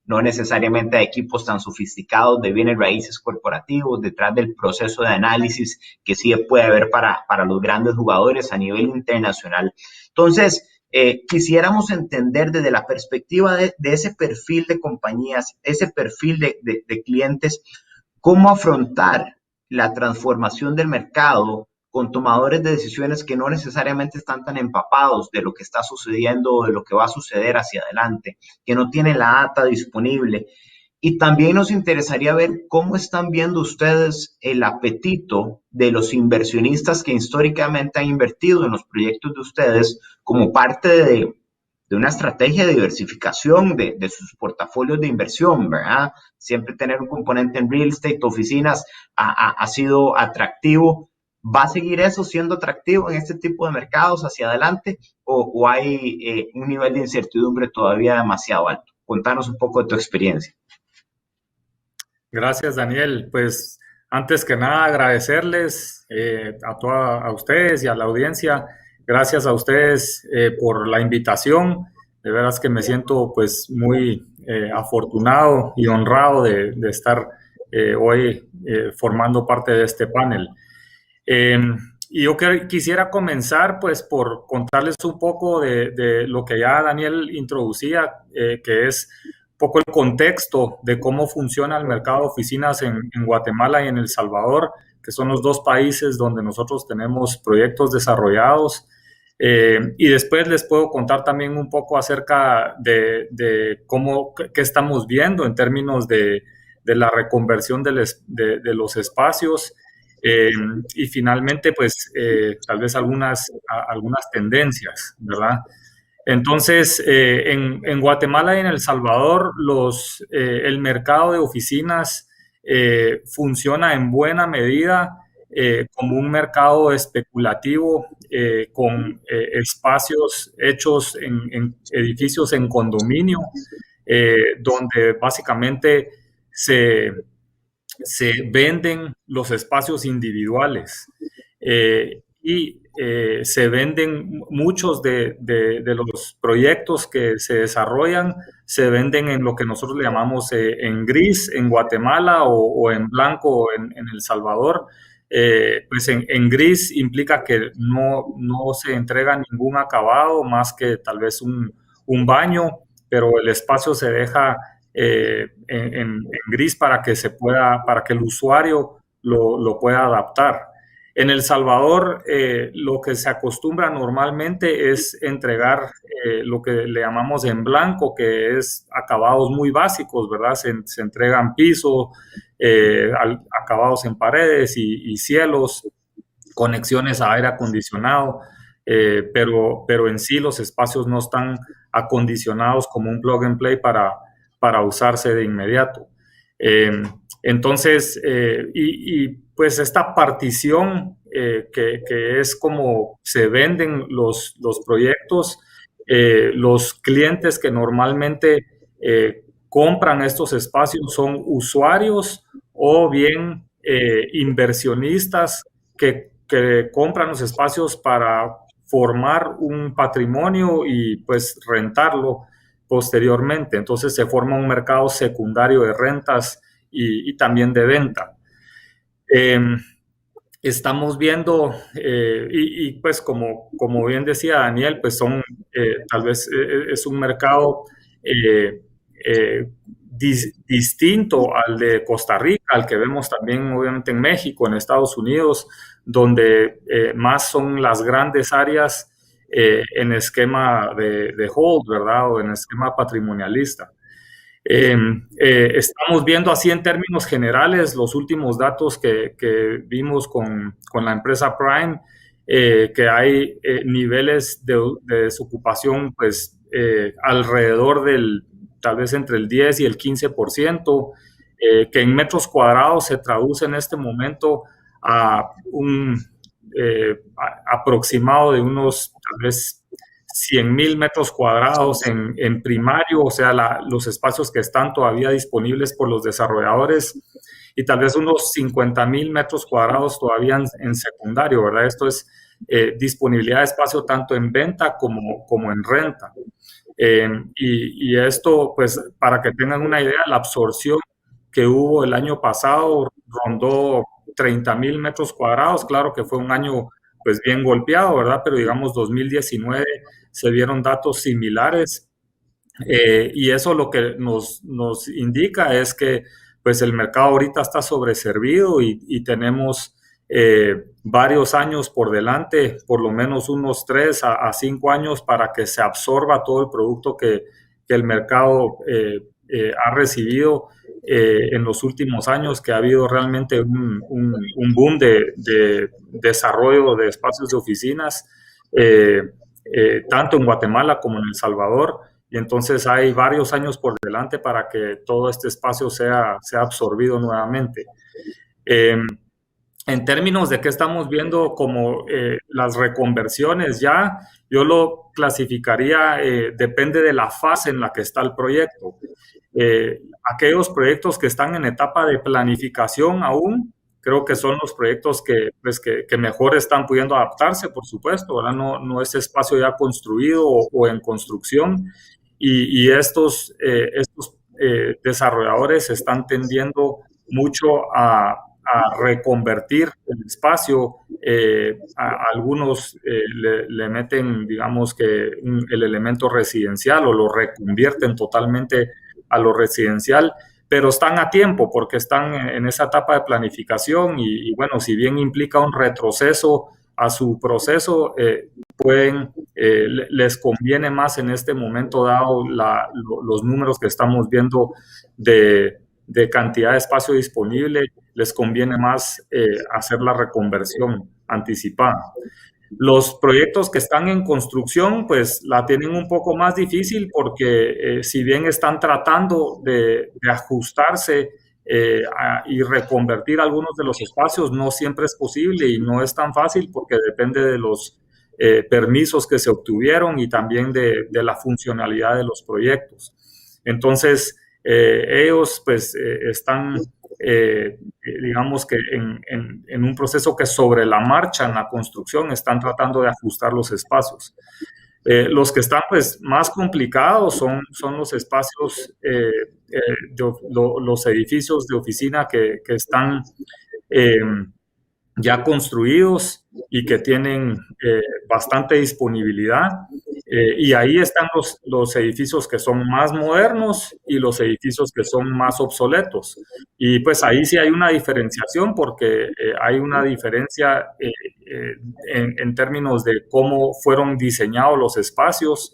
no necesariamente a equipos tan sofisticados de bienes raíces corporativos, detrás del proceso de análisis que sí puede haber para los grandes jugadores a nivel internacional. Entonces, quisiéramos entender desde la perspectiva de ese perfil de compañías, ese perfil de clientes, cómo afrontar la transformación del mercado con tomadores de decisiones que no necesariamente están tan empapados de lo que está sucediendo o de lo que va a suceder hacia adelante, que no tienen la data disponible. Y también nos interesaría ver cómo están viendo ustedes el apetito de los inversionistas que históricamente han invertido en los proyectos de ustedes como parte de una estrategia de diversificación de sus portafolios de inversión, ¿verdad? Siempre tener un componente en real estate, oficinas, ha sido atractivo. ¿Va a seguir eso siendo atractivo en este tipo de mercados hacia adelante o hay un nivel de incertidumbre todavía demasiado alto? Contanos un poco de tu experiencia. Gracias, Daniel. Pues antes que nada agradecerles a ustedes y a la audiencia. Gracias a ustedes por la invitación. De veras que me siento pues muy afortunado y honrado de estar hoy formando parte de este panel. Y yo quisiera comenzar pues por contarles un poco de lo que ya Daniel introducía, que es un poco el contexto de cómo funciona el mercado de oficinas en Guatemala y en El Salvador, que son los dos países donde nosotros tenemos proyectos desarrollados. Y después les puedo contar también un poco acerca de qué estamos viendo en términos de la reconversión de los espacios. Y finalmente, pues, tal vez algunas tendencias, ¿verdad? Entonces, en Guatemala y en El Salvador, el mercado de oficinas funciona en buena medida como un mercado especulativo con espacios hechos en edificios en condominio, donde básicamente se venden los espacios individuales y se venden muchos de los proyectos que se desarrollan, se venden en lo que nosotros le llamamos en gris en Guatemala o en blanco en El Salvador. Pues en gris implica que no se entrega ningún acabado más que tal vez un baño, pero el espacio se deja en gris para que el usuario lo pueda adaptar. En El Salvador, lo que se acostumbra normalmente es entregar lo que le llamamos en blanco, que es acabados muy básicos, ¿verdad? Se entregan pisos, acabados en paredes y cielos, conexiones a aire acondicionado, pero en sí los espacios no están acondicionados como un plug and play para usarse de inmediato. Entonces, pues esta partición que es como se venden los proyectos, los clientes que normalmente compran estos espacios son usuarios o bien inversionistas que compran los espacios para formar un patrimonio y pues rentarlo posteriormente. Entonces se forma un mercado secundario de rentas y también de venta. Estamos viendo, pues como bien decía Daniel, pues tal vez es un mercado distinto al de Costa Rica, al que vemos también obviamente en México, en Estados Unidos, donde más son las grandes áreas en esquema de hold, ¿verdad? O en esquema patrimonialista. Estamos viendo así en términos generales los últimos datos que vimos con la empresa Prime, que hay niveles de desocupación pues alrededor tal vez entre el 10 y el 15%, que en metros cuadrados se traduce en este momento a un aproximado de unos tal vez 100,000 metros cuadrados en primario, o sea, los espacios que están todavía disponibles por los desarrolladores, y tal vez unos 50,000 metros cuadrados todavía en secundario, ¿verdad? Esto es disponibilidad de espacio tanto en venta como en renta. Y esto, pues, para que tengan una idea, la absorción que hubo el año pasado rondó 30,000 metros cuadrados. Claro que fue un año, pues, bien golpeado, ¿verdad? Pero digamos, 2019 se vieron datos similares. Y eso lo que nos indica es que pues el mercado ahorita está sobreservido y tenemos varios años por delante, por lo menos unos 3 a 5 años para que se absorba todo el producto que el mercado ha recibido en los últimos años, que ha habido realmente un boom de desarrollo de espacios de oficinas, tanto en Guatemala como en El Salvador. Y entonces hay varios años por delante para que todo este espacio sea absorbido nuevamente. En términos de qué estamos viendo como las reconversiones ya, yo lo clasificaría, depende de la fase en la que está el proyecto. Aquellos proyectos que están en etapa de planificación aún, creo que son los proyectos que mejor están pudiendo adaptarse, por supuesto, ¿verdad? No es espacio ya construido o en construcción. Y estos desarrolladores están tendiendo mucho a reconvertir el espacio. Algunos le meten, digamos que el elemento residencial o lo reconvierten totalmente a lo residencial, pero están a tiempo porque están en esa etapa de planificación y bueno, si bien implica un retroceso a su proceso, les conviene más en este momento dado los números que estamos viendo de cantidad de espacio disponible, les conviene más hacer la reconversión anticipada. Los proyectos que están en construcción, pues la tienen un poco más difícil porque si bien están tratando de ajustarse y reconvertir algunos de los espacios, no siempre es posible y no es tan fácil porque depende de los permisos que se obtuvieron y también de la funcionalidad de los proyectos. Entonces, ellos pues están, digamos que en un proceso que sobre la marcha en la construcción están tratando de ajustar los espacios. Los que están pues más complicados son los espacios, los edificios de oficina que están ya construidos y que tienen bastante disponibilidad. Y ahí están los edificios que son más modernos y los edificios que son más obsoletos. Y pues ahí sí hay una diferenciación porque hay una diferencia en términos de cómo fueron diseñados los espacios,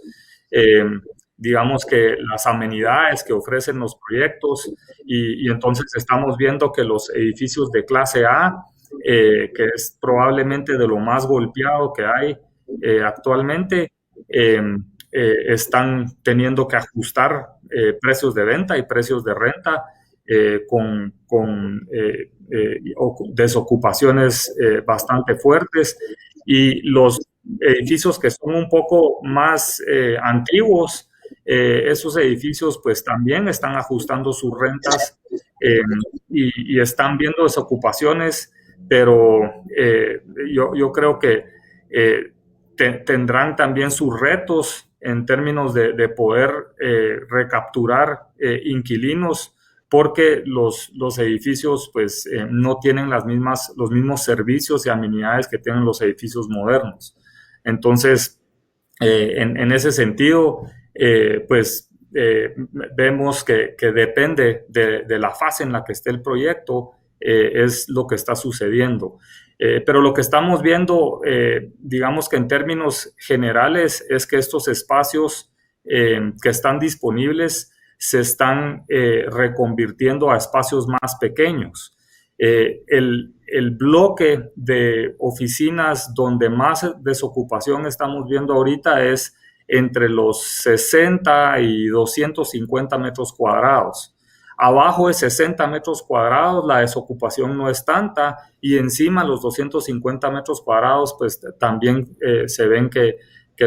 digamos que las amenidades que ofrecen los proyectos y entonces estamos viendo que los edificios de clase A, que es probablemente de lo más golpeado que hay actualmente, están teniendo que ajustar precios de venta y precios de renta con desocupaciones bastante fuertes, y los edificios que son un poco más antiguos, esos edificios pues también están ajustando sus rentas y están viendo desocupaciones, pero yo creo que tendrán también sus retos en términos de poder recapturar inquilinos, porque los edificios pues no tienen los mismos servicios y amenidades que tienen los edificios modernos. Entonces, en ese sentido, vemos que depende de la fase en la que esté el proyecto, es lo que está sucediendo. Pero lo que estamos viendo, digamos que en términos generales, es que estos espacios que están disponibles se están reconvirtiendo a espacios más pequeños. El bloque de oficinas donde más desocupación estamos viendo ahorita es entre los 60 y 250 metros cuadrados. Abajo de 60 metros cuadrados la desocupación no es tanta, y encima los 250 metros cuadrados pues también se ven que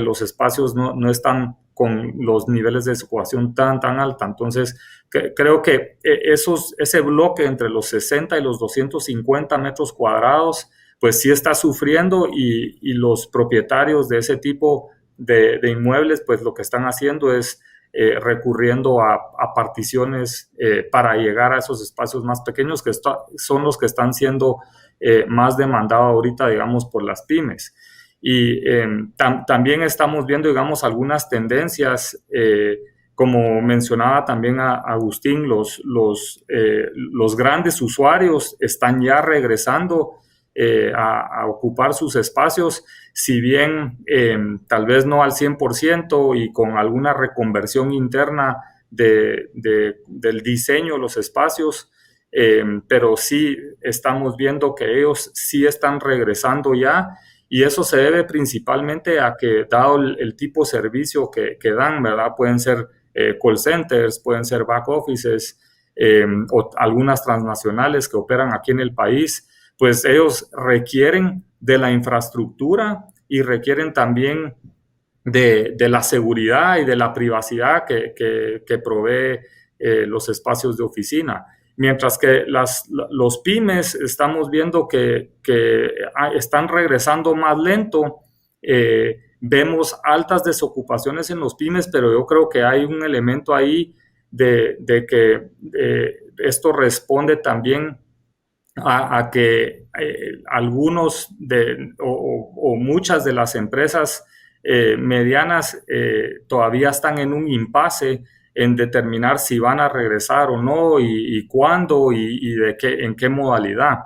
los espacios no están con los niveles de desocupación tan alta. Entonces creo que ese bloque entre los 60 y los 250 metros cuadrados pues sí está sufriendo, y los propietarios de ese tipo de inmuebles, pues lo que están haciendo es recurriendo a particiones para llegar a esos espacios más pequeños que son los que están siendo más demandados ahorita, digamos, por las pymes. Y también estamos viendo, digamos, algunas tendencias, como mencionaba también Agustín, los grandes usuarios están ya regresando a ocupar sus espacios, si bien tal vez no al 100% y con alguna reconversión interna del diseño de los espacios, pero sí estamos viendo que ellos sí están regresando ya, y eso se debe principalmente a que, dado el tipo de servicio que dan, ¿verdad? Pueden ser call centers, pueden ser back offices, o algunas transnacionales que operan aquí en el país, pues ellos requieren de la infraestructura y requieren también de la seguridad y de la privacidad que provee los espacios de oficina. Mientras que los pymes estamos viendo que están regresando más lento. Vemos altas desocupaciones en los pymes, pero yo creo que hay un elemento ahí de que esto responde también a que algunos o muchas de las empresas medianas todavía están en un impasse en determinar si van a regresar o no, y cuándo y en qué modalidad.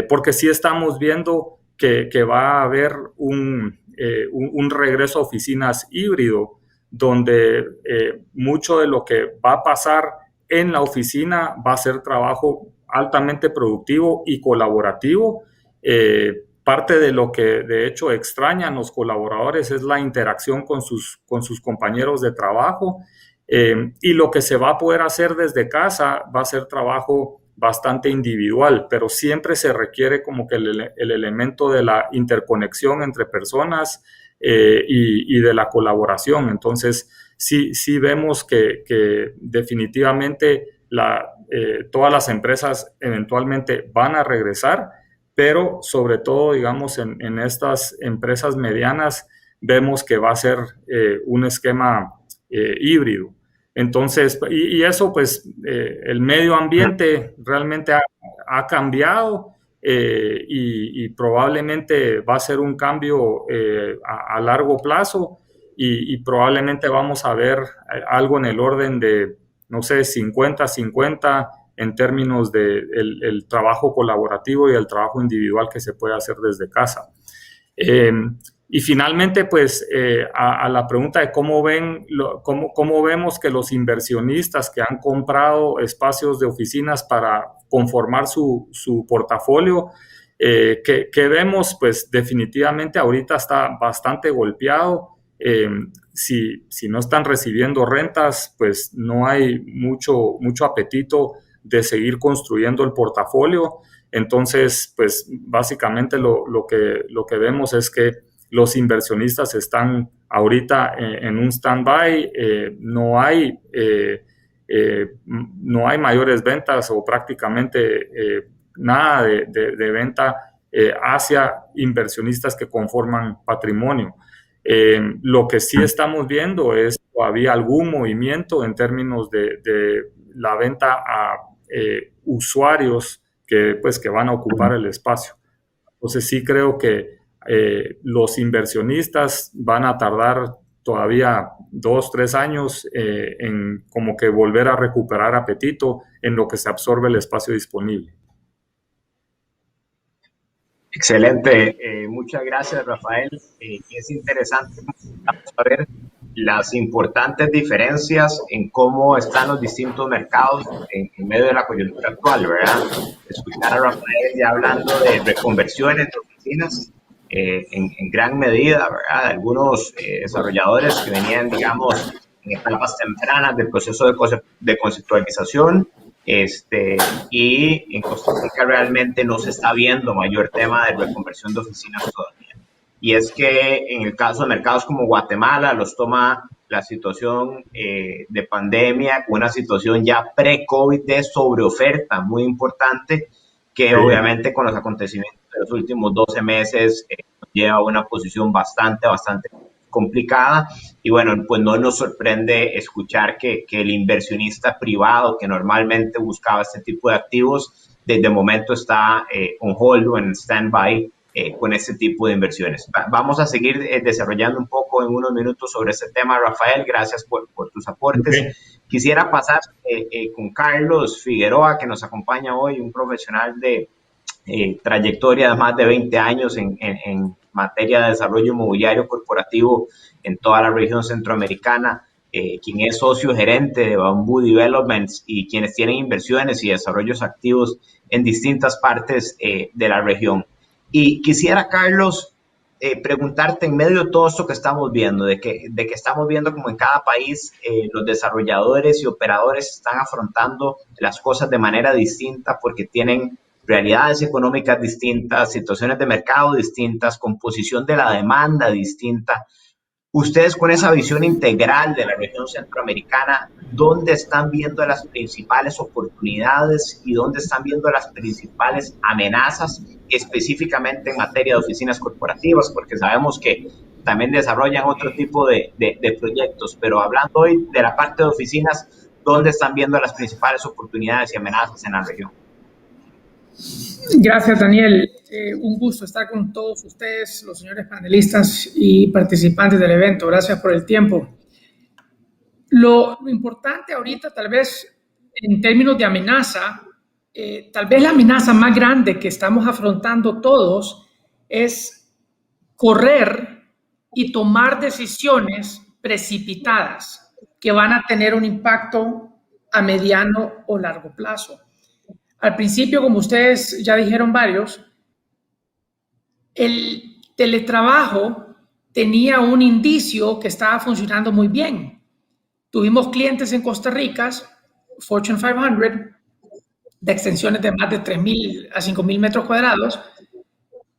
Porque sí estamos viendo que va a haber un regreso a oficinas híbrido, donde mucho de lo que va a pasar en la oficina va a ser trabajo altamente productivo y colaborativo. Parte de lo que de hecho extrañan los colaboradores es la interacción con sus compañeros de trabajo, y lo que se va a poder hacer desde casa va a ser trabajo bastante individual, pero siempre se requiere como que el elemento de la interconexión entre personas y de la colaboración. Entonces sí vemos que definitivamente todas las empresas eventualmente van a regresar, pero sobre todo, digamos, en estas empresas medianas vemos que va a ser un esquema híbrido. Entonces, y eso pues el medio ambiente realmente ha cambiado, y probablemente va a ser un cambio a largo plazo, y probablemente vamos a ver algo en el orden de, no sé, 50-50 en términos de el trabajo colaborativo y el trabajo individual que se puede hacer desde casa. Y finalmente, pues, a la pregunta de cómo vemos que los inversionistas que han comprado espacios de oficinas para conformar su portafolio, que vemos, pues, definitivamente ahorita está bastante golpeado. Si no están recibiendo rentas, pues no hay mucho apetito de seguir construyendo el portafolio. Entonces, pues básicamente lo que vemos es que los inversionistas están ahorita en un stand-by. No hay mayores ventas o prácticamente nada de venta hacia inversionistas que conforman patrimonio. Lo que sí estamos viendo es todavía algún movimiento en términos de la venta a usuarios que van a ocupar el espacio. Entonces sí creo que los inversionistas van a tardar todavía 2-3 años en como que volver a recuperar apetito en lo que se absorbe el espacio disponible. Excelente, muchas gracias, Rafael. Es interesante saber las importantes diferencias en cómo están los distintos mercados en medio de la coyuntura actual, ¿verdad? Escuchar a Rafael ya hablando de reconversiones de oficinas en gran medida, ¿verdad? Algunos desarrolladores que venían, digamos, en etapas tempranas del proceso de conceptualización. Y en Costa Rica realmente no se está viendo mayor tema de reconversión de oficinas todavía. Y es que en el caso de mercados como Guatemala los toma la situación de pandemia, una situación ya pre-COVID de sobreoferta muy importante, que obviamente con los acontecimientos de los últimos 12 meses nos lleva a una posición bastante complicada. Y bueno, pues no nos sorprende escuchar que el inversionista privado que normalmente buscaba este tipo de activos, desde el momento está on hold o en stand-by con este tipo de inversiones. Vamos a seguir desarrollando un poco en unos minutos sobre este tema, Rafael. Gracias por tus aportes. Okay. Quisiera pasar con Carlos Figueroa, que nos acompaña hoy, un profesional de trayectoria de más de 20 años en materia de desarrollo inmobiliario corporativo en toda la región centroamericana, quien es socio gerente de Bamboo Developments y quienes tienen inversiones y desarrollos activos en distintas partes de la región. Y quisiera, Carlos, preguntarte, en medio de todo esto que estamos viendo, de que estamos viendo como en cada país los desarrolladores y operadores están afrontando las cosas de manera distinta porque tienen realidades económicas distintas, situaciones de mercado distintas, composición de la demanda distinta. Ustedes, con esa visión integral de la región centroamericana, ¿dónde están viendo las principales oportunidades y dónde están viendo las principales amenazas, específicamente en materia de oficinas corporativas? Porque sabemos que también desarrollan otro tipo de proyectos, pero hablando hoy de la parte de oficinas, ¿dónde están viendo las principales oportunidades y amenazas en la región? Gracias, Daniel. Un gusto estar con todos ustedes, los señores panelistas y participantes del evento. Gracias por el tiempo. Lo importante ahorita, tal vez en términos de amenaza, tal vez la amenaza más grande que estamos afrontando todos es correr y tomar decisiones precipitadas que van a tener un impacto a mediano o largo plazo. Al principio, como ustedes ya dijeron varios, el teletrabajo tenía un indicio que estaba funcionando muy bien. Tuvimos clientes en Costa Rica, Fortune 500, de extensiones de más de 3,000 a 5,000 metros cuadrados,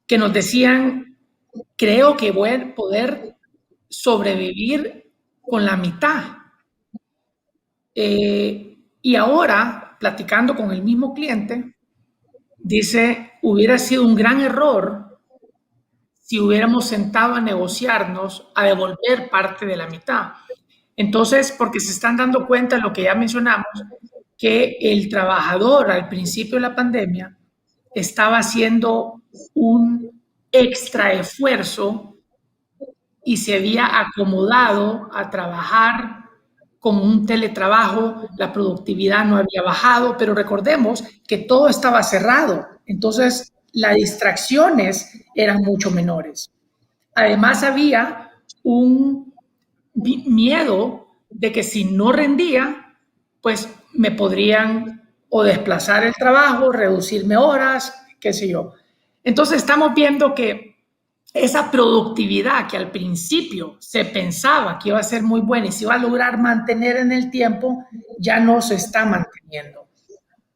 que nos decían, creo que voy a poder sobrevivir con la mitad. Y ahora, platicando con el mismo cliente, dice, hubiera sido un gran error si hubiéramos sentado a negociarnos a devolver parte de la mitad. Entonces, porque se están dando cuenta de lo que ya mencionamos, que el trabajador al principio de la pandemia estaba haciendo un extra esfuerzo y se había acomodado a trabajar con un teletrabajo, la productividad no había bajado, pero recordemos que todo estaba cerrado, entonces las distracciones eran mucho menores. Además había un miedo de que si no rendía, pues me podrían o desplazar el trabajo, reducirme horas, qué sé yo. Entonces estamos viendo que esa productividad que al principio se pensaba que iba a ser muy buena y se iba a lograr mantener en el tiempo, ya no se está manteniendo.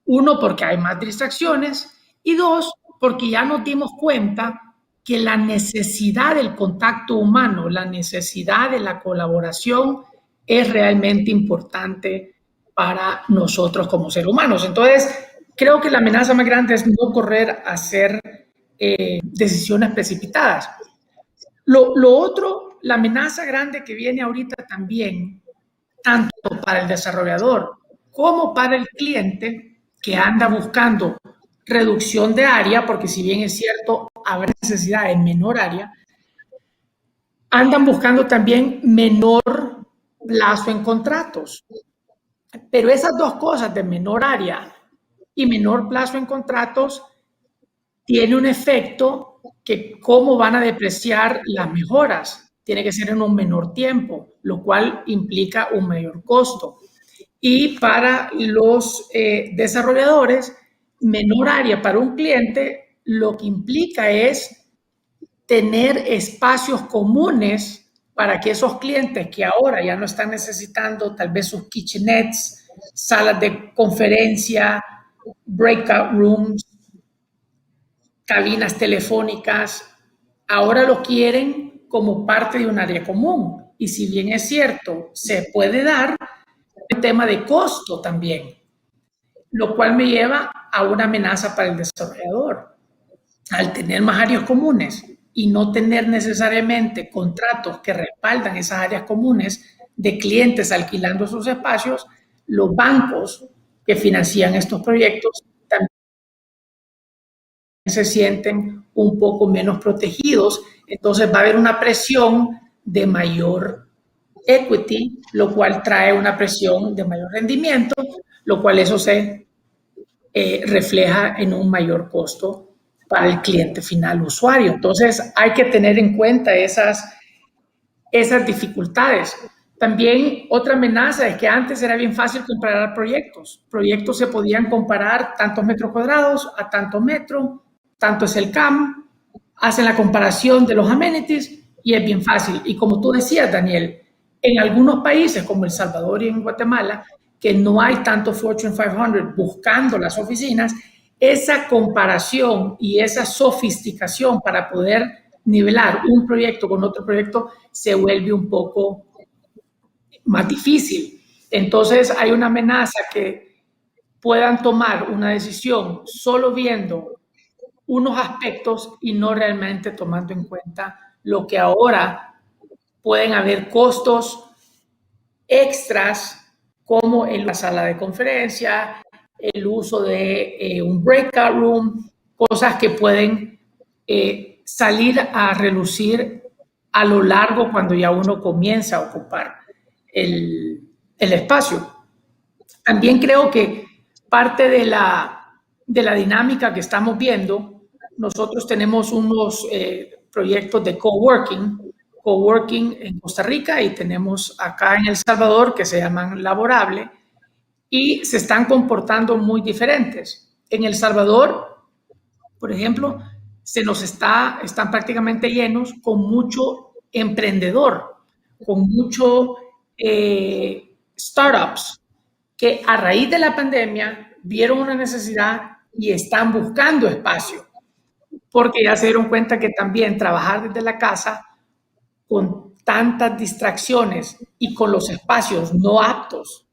Uno, porque hay más distracciones, y dos, porque ya nos dimos cuenta que la necesidad del contacto humano, la necesidad de la colaboración es realmente importante para nosotros como seres humanos. Entonces, creo que la amenaza más grande es no correr a hacer decisiones precipitadas. Lo otro, la amenaza grande que viene ahorita también, tanto para el desarrollador como para el cliente que anda buscando reducción de área, porque si bien es cierto, habrá necesidad en menor área, andan buscando también menor plazo en contratos. Pero esas dos cosas de menor área y menor plazo en contratos tiene un efecto que cómo van a depreciar las mejoras. Tiene que ser en un menor tiempo, lo cual implica un mayor costo. Y para los desarrolladores, menor área para un cliente, lo que implica es tener espacios comunes para que esos clientes que ahora ya no están necesitando tal vez sus kitchenettes, salas de conferencia, breakout rooms, cabinas telefónicas, ahora lo quieren como parte de un área común. Y si bien es cierto, se puede dar el tema de costo también, lo cual me lleva a una amenaza para el desarrollador. Al tener más áreas comunes, y no tener necesariamente contratos que respaldan esas áreas comunes de clientes alquilando esos espacios, los bancos que financian estos proyectos también se sienten un poco menos protegidos. Entonces va a haber una presión de mayor equity, lo cual trae una presión de mayor rendimiento, lo cual eso se refleja en un mayor costo para el cliente final usuario. Entonces hay que tener en cuenta esas dificultades. También otra amenaza es que antes era bien fácil comparar proyectos. Proyectos se podían comparar tantos metros cuadrados a tanto metro, tanto es el CAM, hacen la comparación de los amenities y es bien fácil. Y como tú decías, Daniel, en algunos países como El Salvador y en Guatemala, que no hay tanto Fortune 500 buscando las oficinas, esa comparación y esa sofisticación para poder nivelar un proyecto con otro proyecto se vuelve un poco más difícil. Entonces hay una amenaza que puedan tomar una decisión solo viendo unos aspectos y no realmente tomando en cuenta lo que ahora pueden haber costos extras como en la sala de conferencia, el uso de un breakout room, cosas que pueden salir a relucir a lo largo cuando ya uno comienza a ocupar el espacio. También creo que parte de la dinámica que estamos viendo, nosotros tenemos unos proyectos de coworking en Costa Rica y tenemos acá en El Salvador que se llaman Laborable y se están comportando muy diferentes. En El Salvador, por ejemplo, están prácticamente llenos con mucho emprendedor, con mucho startups que a raíz de la pandemia vieron una necesidad y están buscando espacio, porque ya se dieron cuenta que también trabajar desde la casa con tantas distracciones y con los espacios no aptos,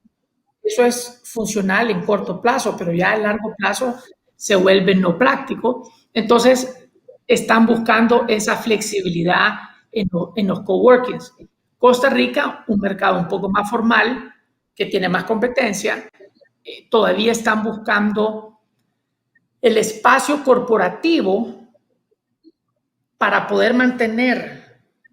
eso es funcional en corto plazo, pero ya a largo plazo se vuelve no práctico. Entonces, están buscando esa flexibilidad en los coworkings. Costa Rica, un mercado un poco más formal, que tiene más competencia, todavía están buscando el espacio corporativo para poder mantener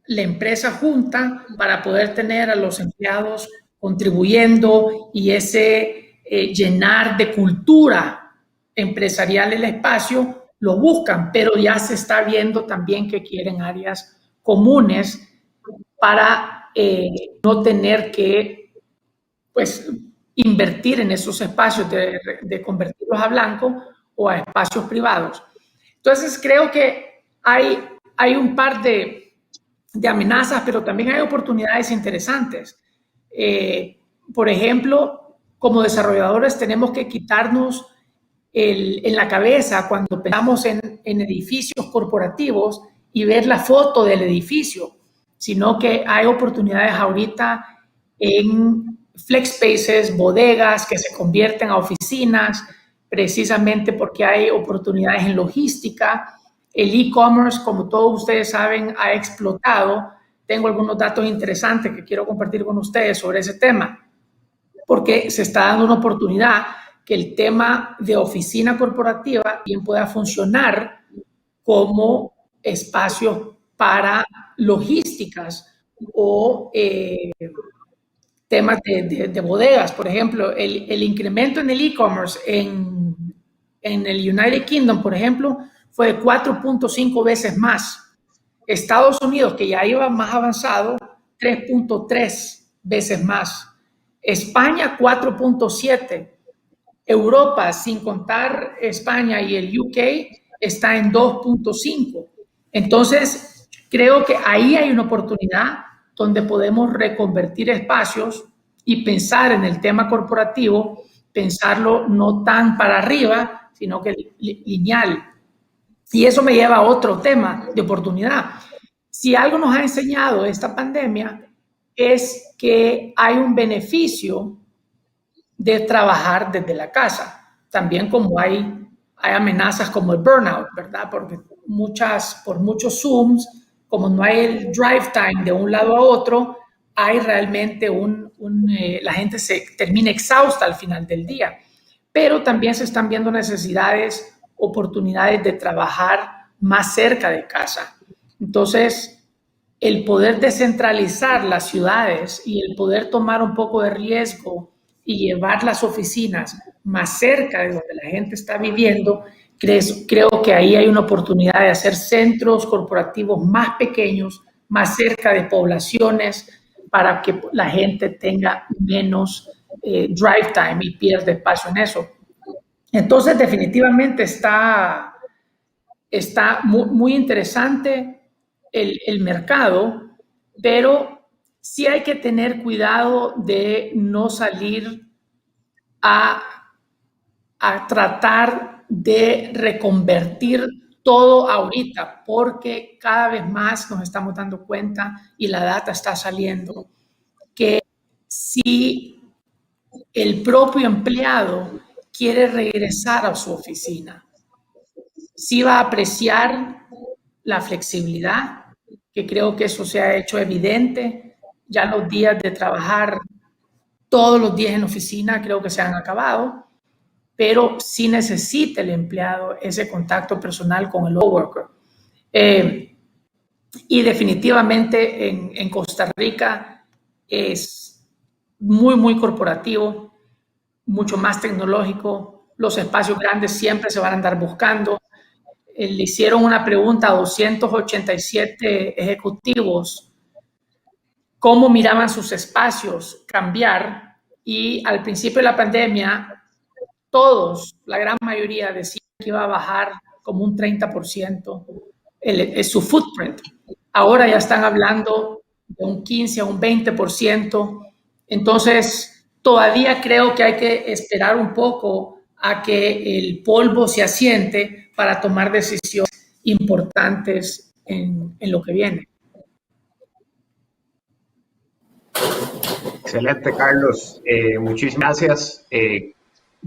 la empresa junta, para poder tener a los empleados contribuyendo y ese llenar de cultura empresarial el espacio, lo buscan, pero ya se está viendo también que quieren áreas comunes para no tener que pues invertir en esos espacios de convertirlos a blanco o a espacios privados. Entonces creo que hay un par de amenazas, pero también hay oportunidades interesantes. Por ejemplo, como desarrolladores tenemos que quitarnos en la cabeza cuando pensamos en edificios corporativos y ver la foto del edificio, sino que hay oportunidades ahorita en flex spaces, bodegas que se convierten a oficinas, precisamente porque hay oportunidades en logística. El e-commerce, como todos ustedes saben, ha explotado. Tengo algunos datos interesantes que quiero compartir con ustedes sobre ese tema, porque se está dando una oportunidad que el tema de oficina corporativa bien pueda funcionar como espacio para logísticas o temas de bodegas. Por ejemplo, el incremento en el e-commerce en el United Kingdom, por ejemplo, fue de 4.5 veces más. Estados Unidos, que ya iba más avanzado, 3.3 veces más. España, 4.7. Europa, sin contar España y el UK, está en 2.5. Entonces, creo que ahí hay una oportunidad donde podemos reconvertir espacios y pensar en el tema corporativo, pensarlo no tan para arriba, sino que lineal. Y eso me lleva a otro tema de oportunidad. Si algo nos ha enseñado esta pandemia es que hay un beneficio de trabajar desde la casa, también como hay hay amenazas como el burnout, ¿verdad? Porque por muchos Zooms, como no hay el drive time de un lado a otro, hay realmente la gente se termina exhausta al final del día. Pero también se están viendo necesidades, oportunidades de trabajar más cerca de casa. Entonces, el poder descentralizar las ciudades y el poder tomar un poco de riesgo y llevar las oficinas más cerca de donde la gente está viviendo, creo que ahí hay una oportunidad de hacer centros corporativos más pequeños, más cerca de poblaciones, para que la gente tenga menos drive time y pierda espacio en eso. Entonces, definitivamente está muy, muy interesante el mercado, pero sí hay que tener cuidado de no salir a tratar de reconvertir todo ahorita, porque cada vez más nos estamos dando cuenta y la data está saliendo que si el propio empleado quiere regresar a su oficina, sí va a apreciar la flexibilidad, que creo que eso se ha hecho evidente. Ya los días de trabajar todos los días en oficina creo que se han acabado, pero sí necesita el empleado ese contacto personal con el coworker. Y definitivamente en Costa Rica es muy, muy corporativo, mucho más tecnológico. Los espacios grandes siempre se van a andar buscando. Le hicieron una pregunta a 287 ejecutivos, cómo miraban sus espacios cambiar, y al principio de la pandemia, todos, la gran mayoría, decían que iba a bajar como un 30% su footprint. Ahora ya están hablando de un 15 a un 20%. Entonces, todavía creo que hay que esperar un poco a que el polvo se asiente para tomar decisiones importantes en lo que viene. Excelente, Carlos. Muchísimas gracias.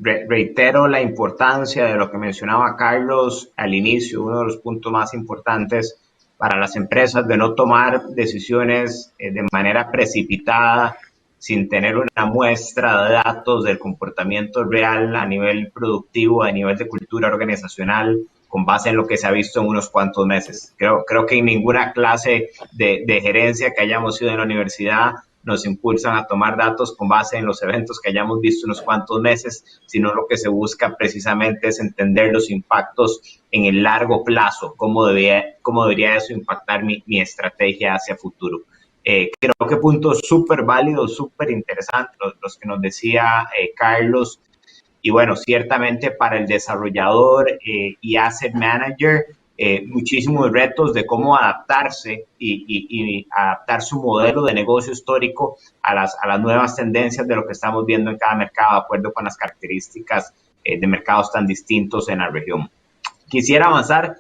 Reitero la importancia de lo que mencionaba Carlos al inicio, uno de los puntos más importantes para las empresas, de no tomar decisiones de manera precipitada, sin tener una muestra de datos del comportamiento real a nivel productivo, a nivel de cultura organizacional, con base en lo que se ha visto en unos cuantos meses. Creo que en ninguna clase de gerencia que hayamos ido en la universidad nos impulsan a tomar datos con base en los eventos que hayamos visto unos cuantos meses, sino lo que se busca precisamente es entender los impactos en el largo plazo, cómo debería eso impactar mi estrategia hacia futuro. Creo que puntos súper válidos, súper interesantes los que nos decía Carlos. Y bueno, ciertamente para el desarrollador y asset manager, muchísimos retos de cómo adaptarse y adaptar su modelo de negocio histórico a las nuevas tendencias de lo que estamos viendo en cada mercado, de acuerdo con las características de mercados tan distintos en la región. Quisiera avanzar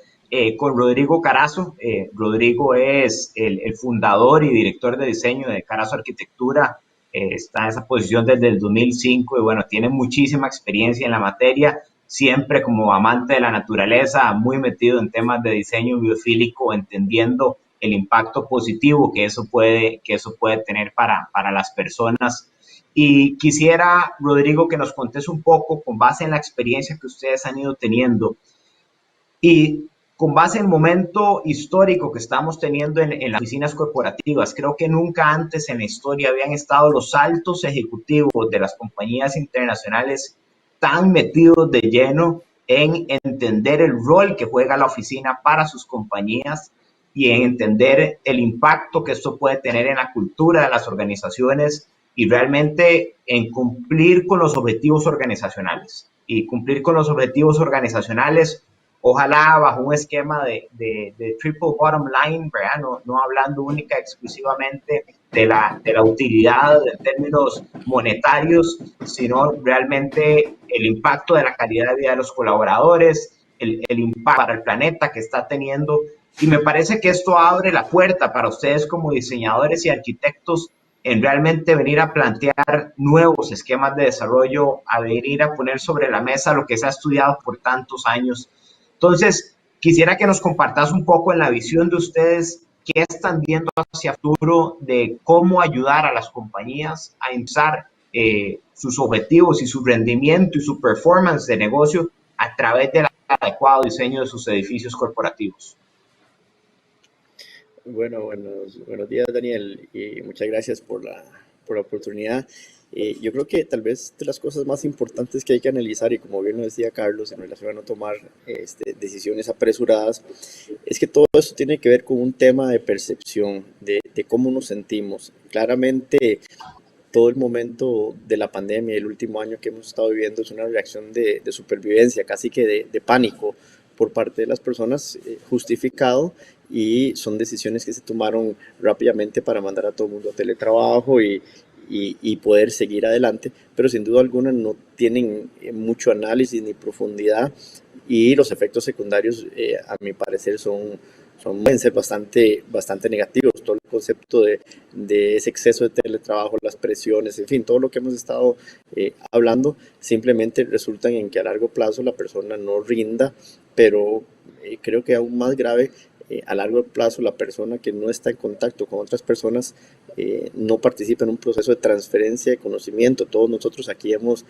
con Rodrigo Carazo. Rodrigo es el fundador y director de diseño de Carazo Arquitectura. Está en esa posición desde el 2005 y bueno, tiene muchísima experiencia en la materia, siempre como amante de la naturaleza, muy metido en temas de diseño biofílico, entendiendo el impacto positivo que eso puede tener para las personas. Y quisiera, Rodrigo, que nos contes un poco, con base en la experiencia que ustedes han ido teniendo y con base en el momento histórico que estamos teniendo en las oficinas corporativas. Creo que nunca antes en la historia habían estado los altos ejecutivos de las compañías internacionales tan metidos de lleno en entender el rol que juega la oficina para sus compañías y en entender el impacto que esto puede tener en la cultura de las organizaciones y realmente en cumplir con los objetivos organizacionales. Y cumplir con los objetivos organizacionales, ojalá bajo un esquema de triple bottom line, ¿verdad? No hablando única exclusivamente de la utilidad en términos monetarios, sino realmente el impacto de la calidad de vida de los colaboradores, el impacto para el planeta que está teniendo. Y me parece que esto abre la puerta para ustedes como diseñadores y arquitectos en realmente venir a plantear nuevos esquemas de desarrollo, a venir a poner sobre la mesa lo que se ha estudiado por tantos años. Entonces, quisiera que nos compartas un poco en la visión de ustedes, qué están viendo hacia futuro de cómo ayudar a las compañías a impulsar sus objetivos y su rendimiento y su performance de negocio a través del adecuado diseño de sus edificios corporativos. Bueno, buenos días, Daniel, y muchas gracias por la oportunidad. Yo creo que tal vez de las cosas más importantes que hay que analizar, y como bien lo decía Carlos, en relación a no tomar decisiones apresuradas, es que todo eso tiene que ver con un tema de percepción, de cómo nos sentimos. Claramente, todo el momento de la pandemia, el último año que hemos estado viviendo, es una reacción de supervivencia, casi que de pánico por parte de las personas, justificado, y son decisiones que se tomaron rápidamente para mandar a todo el mundo a teletrabajo y poder seguir adelante, pero sin duda alguna no tienen mucho análisis ni profundidad, y los efectos secundarios, a mi parecer, pueden ser bastante negativos. Todo el concepto de ese exceso de teletrabajo, las presiones, en fin, todo lo que hemos estado hablando, simplemente resultan en que a largo plazo la persona no rinda, pero creo que aún más grave, a largo plazo la persona que no está en contacto con otras personas no participa en un proceso de transferencia de conocimiento. Todos nosotros aquí hemos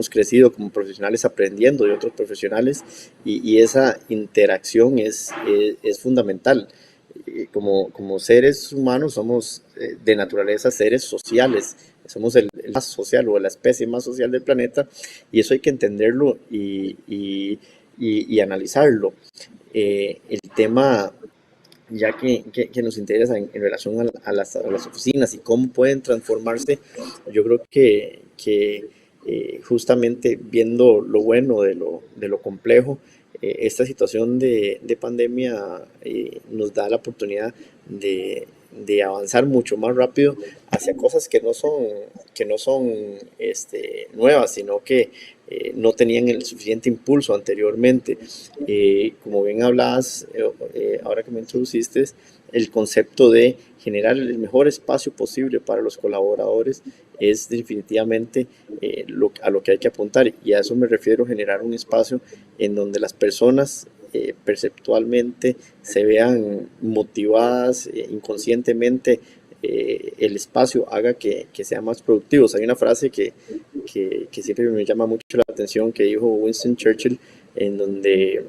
crecido como profesionales aprendiendo de otros profesionales, y esa interacción es fundamental. Como seres humanos somos de naturaleza seres sociales, somos el más social, o la especie más social del planeta, y eso hay que entenderlo y analizarlo. El tema ya que nos interesa en relación a las oficinas y cómo pueden transformarse, yo creo que justamente viendo lo bueno de lo complejo, esta situación de pandemia nos da la oportunidad de avanzar mucho más rápido hacia cosas que no son nuevas, sino que no tenían el suficiente impulso anteriormente. Como bien hablabas, ahora que me introduciste, el concepto de generar el mejor espacio posible para los colaboradores es definitivamente a lo que hay que apuntar, y a eso me refiero: generar un espacio en donde las personas perceptualmente se vean motivadas, inconscientemente el espacio haga que sean más productivos. Hay una frase que siempre me llama mucho la atención, que dijo Winston Churchill, en donde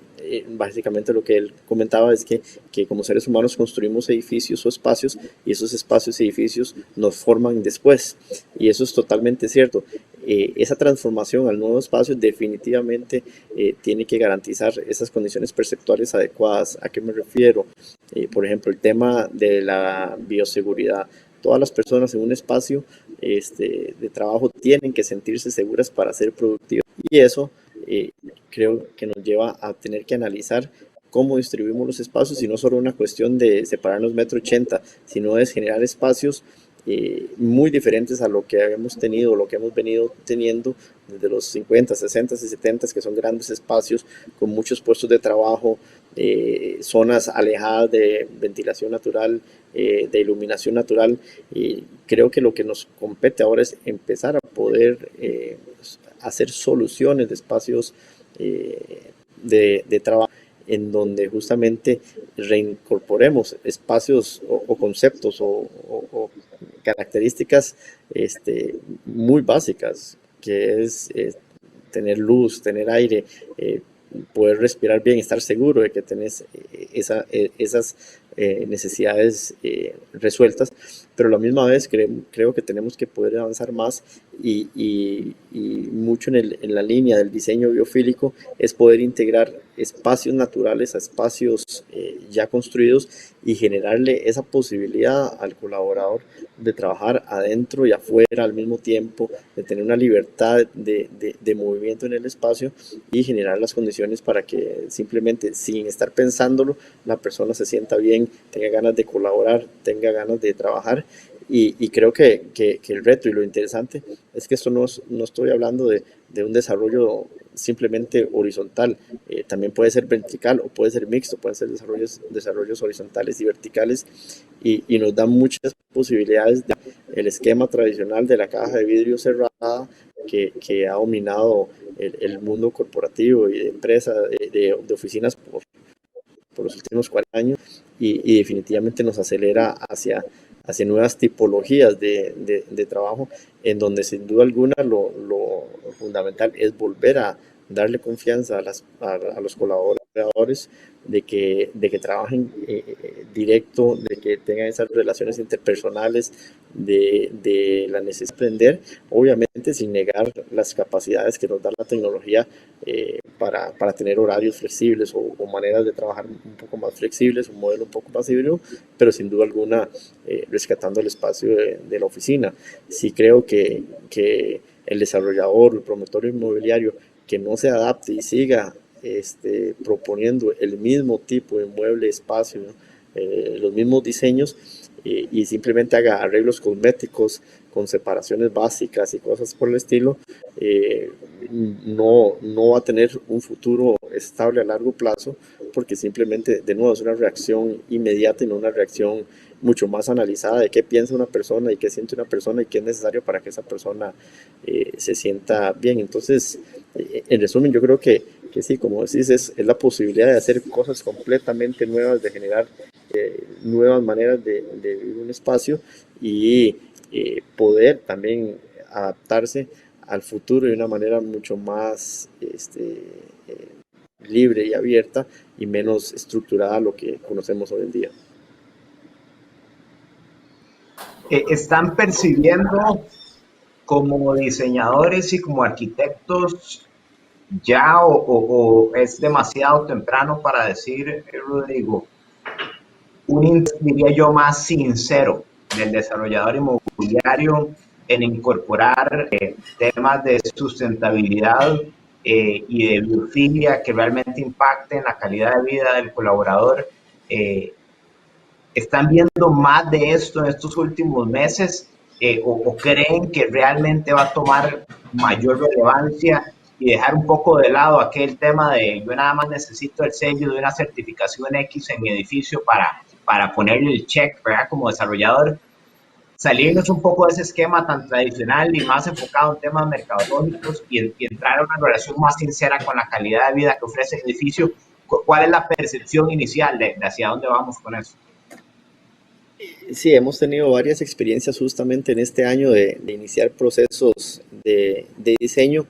básicamente lo que él comentaba es que como seres humanos construimos edificios o espacios, y esos espacios y edificios nos forman después, y eso es totalmente cierto. Esa transformación al nuevo espacio definitivamente tiene que garantizar esas condiciones perceptuales adecuadas. ¿A qué me refiero? Por ejemplo, el tema de la bioseguridad. Todas las personas en un espacio de trabajo tienen que sentirse seguras para ser productivas, y eso creo que nos lleva a tener que analizar cómo distribuimos los espacios, y no solo una cuestión de separarnos 1,80 m, sino es generar espacios muy diferentes a lo que habíamos tenido, lo que hemos venido teniendo desde los 50, 60 y 70, que son grandes espacios con muchos puestos de trabajo, zonas alejadas de ventilación natural, de iluminación natural. Y creo que lo que nos compete ahora es empezar a poder hacer soluciones de espacios de trabajo, en donde justamente reincorporemos espacios o conceptos o características muy básicas, que es tener luz, tener aire, poder respirar bien, estar seguro de que tenés esas necesidades resueltas, pero a la misma vez creo que tenemos que poder avanzar más, y mucho en la línea del diseño biofílico es poder integrar espacios naturales a espacios ya construidos, y generarle esa posibilidad al colaborador de trabajar adentro y afuera al mismo tiempo, de tener una libertad de movimiento en el espacio, y generar las condiciones para que simplemente, sin estar pensándolo, la persona se sienta bien, tenga ganas de colaborar, tenga ganas de trabajar. Y creo que el reto y lo interesante es que esto no estoy hablando de un desarrollo simplemente horizontal, también puede ser vertical o puede ser mixto, pueden ser desarrollos horizontales y verticales, y nos da muchas posibilidades el esquema tradicional de la caja de vidrio cerrada que ha dominado el mundo corporativo y de empresas, de oficinas por los últimos 40 años y definitivamente nos acelera hacia nuevas tipologías de trabajo, en donde sin duda alguna lo fundamental es volver a darle confianza a los colaboradores de que trabajen directo, de que tengan esas relaciones interpersonales, de la necesidad de aprender, obviamente sin negar las capacidades que nos da la tecnología para tener horarios flexibles o maneras de trabajar un poco más flexibles, un modelo un poco más híbrido, pero sin duda alguna rescatando el espacio de la oficina. Sí creo que el desarrollador, el promotor inmobiliario, que no se adapte y siga proponiendo el mismo tipo de mueble, espacio, ¿no? Los mismos diseños y simplemente haga arreglos cosméticos con separaciones básicas y cosas por el estilo, no va a tener un futuro estable a largo plazo, porque simplemente, de nuevo, es una reacción inmediata y no una reacción mucho más analizada de qué piensa una persona y qué siente una persona y qué es necesario para que esa persona se sienta bien. Entonces, en resumen, yo creo que sí, como decís, es la posibilidad de hacer cosas completamente nuevas, de generar nuevas maneras de vivir un espacio y poder también adaptarse al futuro de una manera mucho más libre y abierta y menos estructurada a lo que conocemos hoy en día. ¿Están percibiendo como diseñadores y como arquitectos ya o es demasiado temprano para decir, Rodrigo, diría yo, más sincero del desarrollador inmobiliario en incorporar temas de sustentabilidad y de biofilia que realmente impacten la calidad de vida del colaborador? ¿Están viendo más de esto en estos últimos meses o creen que realmente va a tomar mayor relevancia y dejar un poco de lado aquel tema de yo nada más necesito el sello de una certificación X en mi edificio para ponerle el check, ¿verdad? Como desarrollador, salirnos un poco de ese esquema tan tradicional y más enfocado en temas mercadológicos y entrar a una relación más sincera con la calidad de vida que ofrece el edificio? ¿Cuál es la percepción inicial de hacia dónde vamos con eso? Sí, hemos tenido varias experiencias justamente en este año de iniciar procesos de diseño.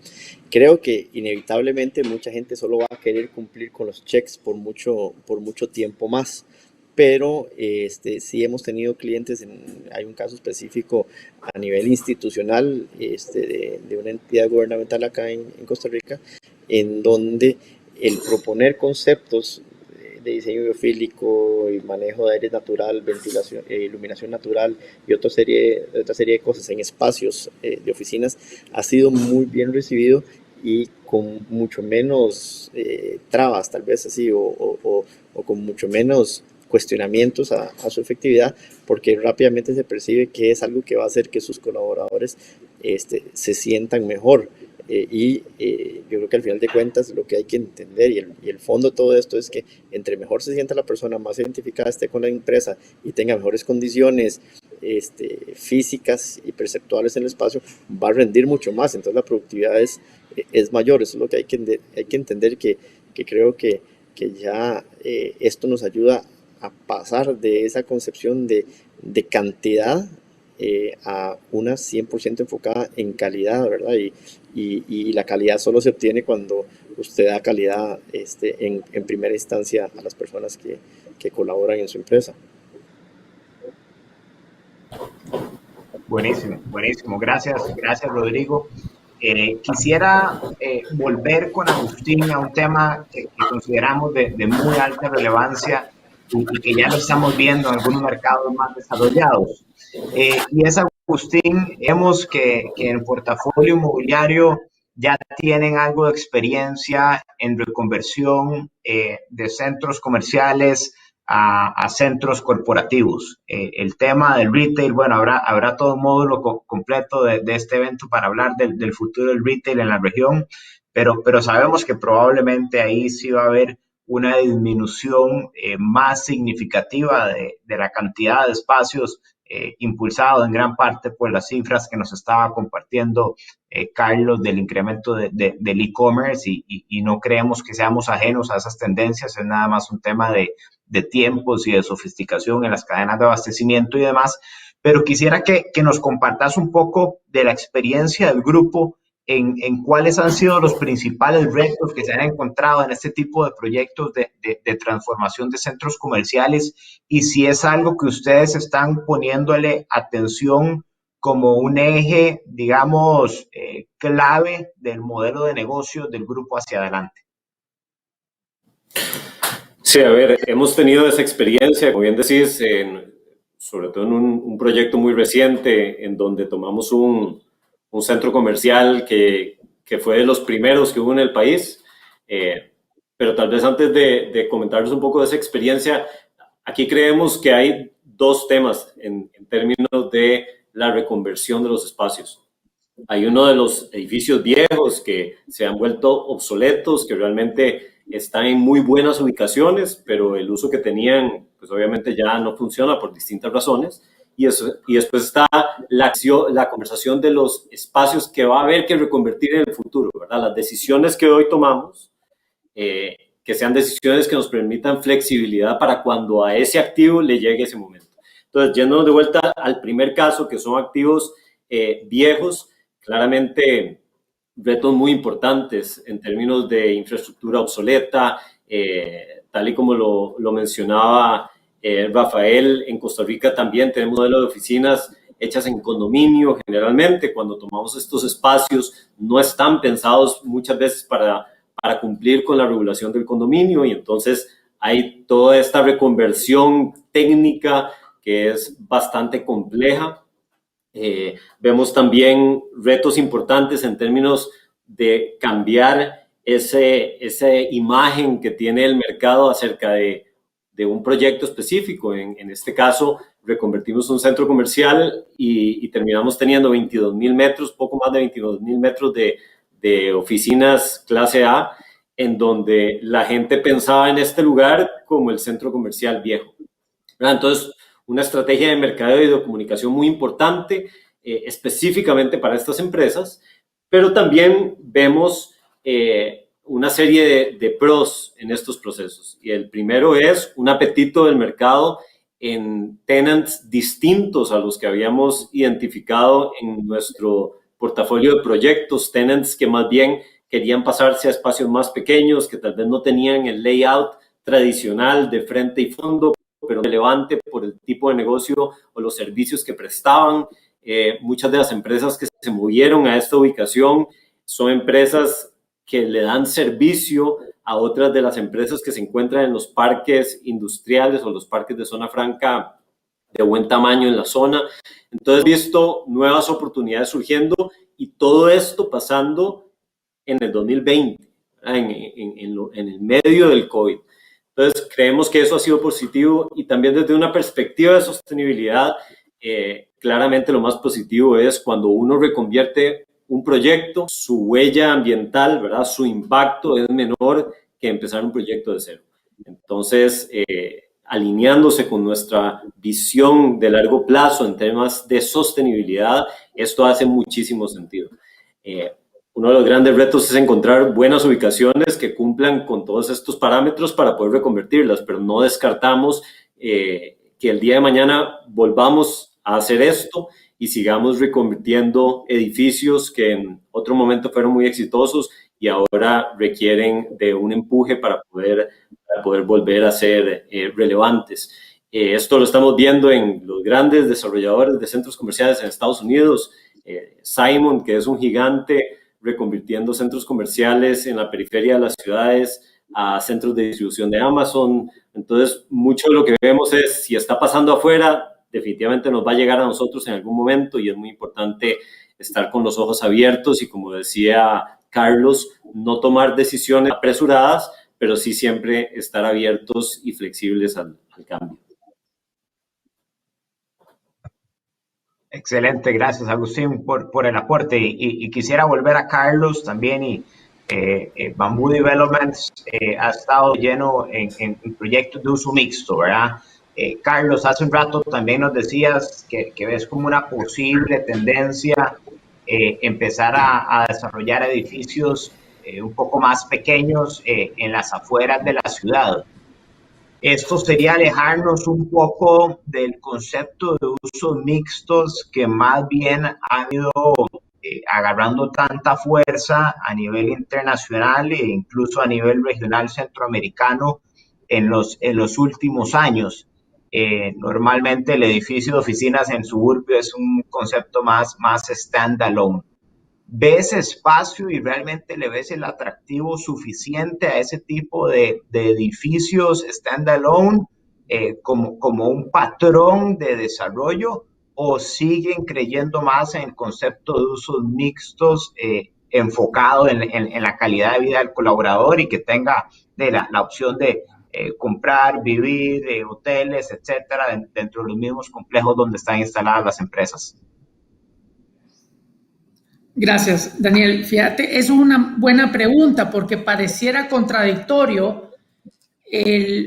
Creo que inevitablemente mucha gente solo va a querer cumplir con los checks por mucho tiempo más, pero sí hemos tenido clientes, hay un caso específico a nivel institucional de una entidad gubernamental acá en Costa Rica, en donde el proponer conceptos de diseño biofílico y manejo de aire natural, ventilación, iluminación natural y otra serie de cosas en espacios de oficinas ha sido muy bien recibido y con mucho menos trabas, tal vez así, o con mucho menos cuestionamientos a su efectividad, porque rápidamente se percibe que es algo que va a hacer que sus colaboradores se sientan mejor. Yo creo que al final de cuentas lo que hay que entender y el fondo de todo esto es que entre mejor se sienta la persona, más identificada esté con la empresa y tenga mejores condiciones físicas y perceptuales en el espacio, va a rendir mucho más, entonces la productividad es mayor. Eso es lo que hay que entender, que creo que ya esto nos ayuda a pasar de esa concepción de cantidad a una 100% enfocada en calidad, ¿verdad? Y la calidad solo se obtiene cuando usted da calidad en primera instancia a las personas que colaboran en su empresa. Buenísimo, buenísimo. Gracias, gracias Rodrigo. Quisiera volver con Agustín a un tema que consideramos de muy alta relevancia y que ya lo estamos viendo en algunos mercados más desarrollados. Y es, Agustín, vemos que en el portafolio inmobiliario ya tienen algo de experiencia en reconversión de centros comerciales a centros corporativos. El tema del retail, bueno, habrá todo un módulo completo de este evento para hablar del futuro del retail en la región, pero sabemos que probablemente ahí sí va a haber una disminución más significativa de la cantidad de espacios impulsado en gran parte por las cifras que nos estaba compartiendo Carlos del incremento del e-commerce y no creemos que seamos ajenos a esas tendencias, es nada más un tema de tiempos y de sofisticación en las cadenas de abastecimiento y demás, pero quisiera que nos compartas un poco de la experiencia del grupo en cuáles han sido los principales retos que se han encontrado en este tipo de proyectos de transformación de centros comerciales y si es algo que ustedes están poniéndole atención como un eje, digamos, clave del modelo de negocio del grupo hacia adelante. Sí, a ver, hemos tenido esa experiencia, como bien decís, sobre todo en un proyecto muy reciente en donde tomamos un centro comercial que fue de los primeros que hubo en el país. Pero tal vez antes de comentarles un poco de esa experiencia, aquí creemos que hay dos temas en términos de la reconversión de los espacios. Hay uno de los edificios viejos que se han vuelto obsoletos, que realmente están en muy buenas ubicaciones, pero el uso que tenían, pues obviamente ya no funciona por distintas razones. Y después está la conversación de los espacios que va a haber que reconvertir en el futuro, ¿verdad? Las decisiones que hoy tomamos, que sean decisiones que nos permitan flexibilidad para cuando a ese activo le llegue ese momento. Entonces, yéndonos de vuelta al primer caso, que son activos viejos, claramente retos muy importantes en términos de infraestructura obsoleta, tal y como lo mencionaba Rafael. En Costa Rica también tenemos un modelo de oficinas hechas en condominio. Generalmente, cuando tomamos estos espacios, no están pensados muchas veces para cumplir con la regulación del condominio, y entonces hay toda esta reconversión técnica que es bastante compleja. Vemos también retos importantes en términos de cambiar esa imagen que tiene el mercado acerca de un proyecto específico. En este caso, reconvertimos un centro comercial y terminamos teniendo 22,000 metros, poco más de 22,000 metros de oficinas clase A, en donde la gente pensaba en este lugar como el centro comercial viejo, ¿verdad? Entonces, una estrategia de mercadeo y de comunicación muy importante, específicamente para estas empresas, pero también vemos una serie de pros en estos procesos. Y el primero es un apetito del mercado en tenants distintos a los que habíamos identificado en nuestro portafolio de proyectos, tenants que más bien querían pasarse a espacios más pequeños, que tal vez no tenían el layout tradicional de frente y fondo, pero relevante por el tipo de negocio o los servicios que prestaban. Muchas de las empresas que se movieron a esta ubicación son empresas que le dan servicio a otras de las empresas que se encuentran en los parques industriales o los parques de zona franca de buen tamaño en la zona. Entonces, he visto nuevas oportunidades surgiendo y todo esto pasando en el 2020, en el medio del COVID. Entonces, creemos que eso ha sido positivo, y también desde una perspectiva de sostenibilidad, claramente lo más positivo es cuando uno reconvierte un proyecto, su huella ambiental, ¿verdad? Su impacto es menor que empezar un proyecto de cero. Entonces, alineándose con nuestra visión de largo plazo en temas de sostenibilidad, esto hace muchísimo sentido. Uno de los grandes retos es encontrar buenas ubicaciones que cumplan con todos estos parámetros para poder reconvertirlas, pero no descartamos que el día de mañana volvamos a hacer esto y sigamos reconvirtiendo edificios que en otro momento fueron muy exitosos y ahora requieren de un empuje para poder volver a ser relevantes. Esto lo estamos viendo en los grandes desarrolladores de centros comerciales en Estados Unidos. Simon, que es un gigante, reconvirtiendo centros comerciales en la periferia de las ciudades a centros de distribución de Amazon. Entonces, mucho de lo que vemos es, si está pasando afuera, definitivamente nos va a llegar a nosotros en algún momento, y es muy importante estar con los ojos abiertos y, como decía Carlos, no tomar decisiones apresuradas, pero sí siempre estar abiertos y flexibles al cambio. Excelente, gracias Agustín por el aporte, y quisiera volver a Carlos también. Bamboo Developments ha estado lleno en proyectos de uso mixto, ¿verdad? Carlos, hace un rato también nos decías que ves como una posible tendencia empezar a desarrollar edificios un poco más pequeños en las afueras de la ciudad. Esto sería alejarnos un poco del concepto de usos mixtos que más bien han ido agarrando tanta fuerza a nivel internacional e incluso a nivel regional centroamericano en los últimos años. Normalmente el edificio de oficinas en suburbio es un concepto más standalone. ¿Ves espacio y realmente le ves el atractivo suficiente a ese tipo de edificios standalone como un patrón de desarrollo, o siguen creyendo más en el concepto de usos mixtos enfocado en la calidad de vida del colaborador y que tenga la opción de comprar, vivir, hoteles, etcétera, dentro de los mismos complejos donde están instaladas las empresas? Gracias, Daniel. Fíjate, es una buena pregunta porque pareciera contradictorio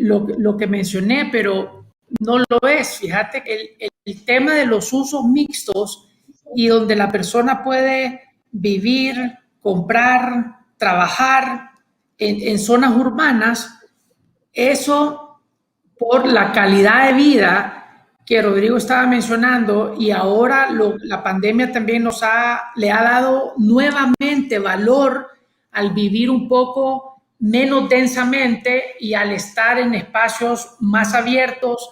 lo que mencioné, pero no lo es. Fíjate que el tema de los usos mixtos y donde la persona puede vivir, comprar, trabajar en zonas urbanas, eso por la calidad de vida que Rodrigo estaba mencionando, y ahora la pandemia también le ha dado nuevamente valor al vivir un poco menos densamente y al estar en espacios más abiertos,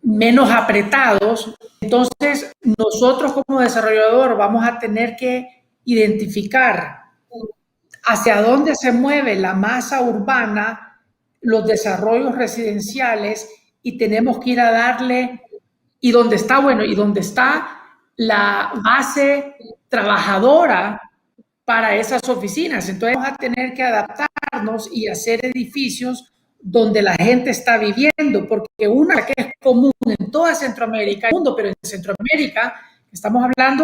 menos apretados. Entonces, nosotros como desarrollador vamos a tener que identificar hacia dónde se mueve la masa urbana, los desarrollos residenciales, y tenemos que ir a darle, y donde está, bueno, y donde está la base trabajadora para esas oficinas. Entonces vamos a tener que adaptarnos y hacer edificios donde la gente está viviendo, porque una que es común en toda Centroamérica, el mundo, pero en Centroamérica, estamos hablando,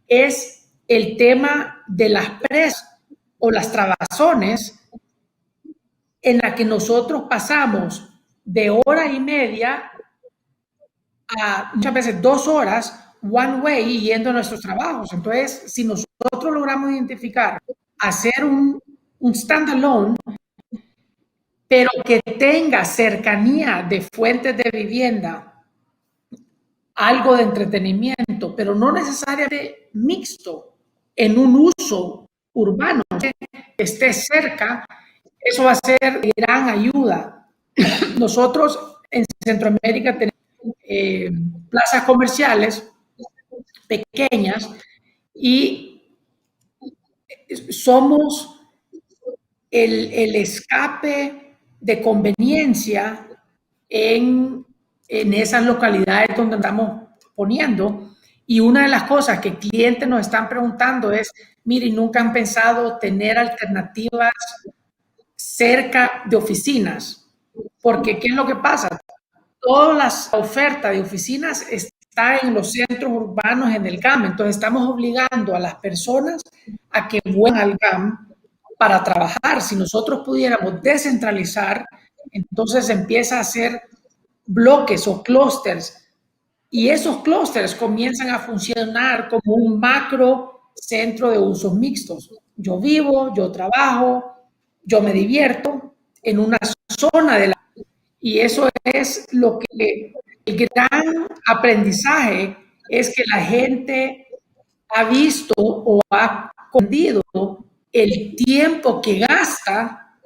es el tema de las presas o las trabazones, en la que nosotros pasamos de hora y media a muchas veces 2 horas one way yendo a nuestros trabajos. Entonces, si nosotros logramos identificar, hacer un standalone, pero que tenga cercanía de fuentes de vivienda, algo de entretenimiento, pero no necesariamente mixto, en un uso urbano, que esté cerca, eso va a ser de gran ayuda. Nosotros en Centroamérica tenemos plazas comerciales pequeñas y somos el escape de conveniencia en esas localidades donde estamos poniendo. Y una de las cosas que clientes nos están preguntando es, miren, ¿nunca han pensado tener alternativas cerca de oficinas? Porque ¿qué es lo que pasa? Toda la oferta de oficinas está en los centros urbanos, en el GAM. Entonces estamos obligando a las personas a que vuelvan al GAM para trabajar. Si nosotros pudiéramos descentralizar, entonces empieza a hacer bloques o clústeres, y esos clústeres comienzan a funcionar como un macro centro de usos mixtos. Yo vivo, yo trabajo, yo me divierto en una zona de la... Y eso es lo que el gran aprendizaje es, que la gente ha visto o ha comprendido el tiempo que gasta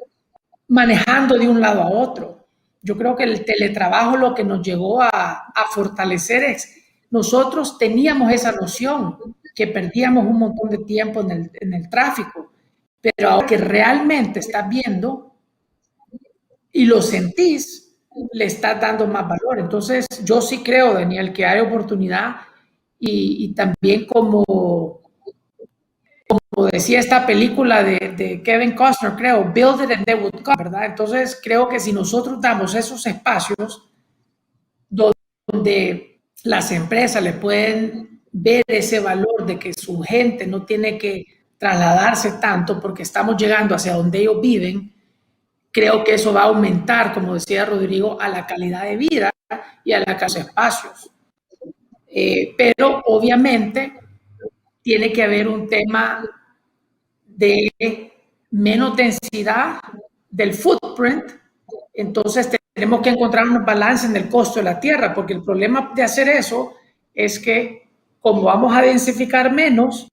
manejando de un lado a otro. Yo creo que el teletrabajo lo que nos llegó a fortalecer es, nosotros teníamos esa noción que perdíamos un montón de tiempo en el tráfico, pero ahora que realmente estás viendo y lo sentís, le estás dando más valor. Entonces, yo sí creo, Daniel, que hay oportunidad, y también como decía esta película de Kevin Costner, creo, Build it and they would come, ¿verdad? Entonces, creo que si nosotros damos esos espacios donde las empresas le pueden ver ese valor de que su gente no tiene que trasladarse tanto porque estamos llegando hacia donde ellos viven, creo que eso va a aumentar, como decía Rodrigo, a la calidad de vida y a la calidad de espacios. Pero obviamente tiene que haber un tema de menos densidad del footprint. Entonces tenemos que encontrar un balance en el costo de la tierra, porque el problema de hacer eso es que como vamos a densificar menos,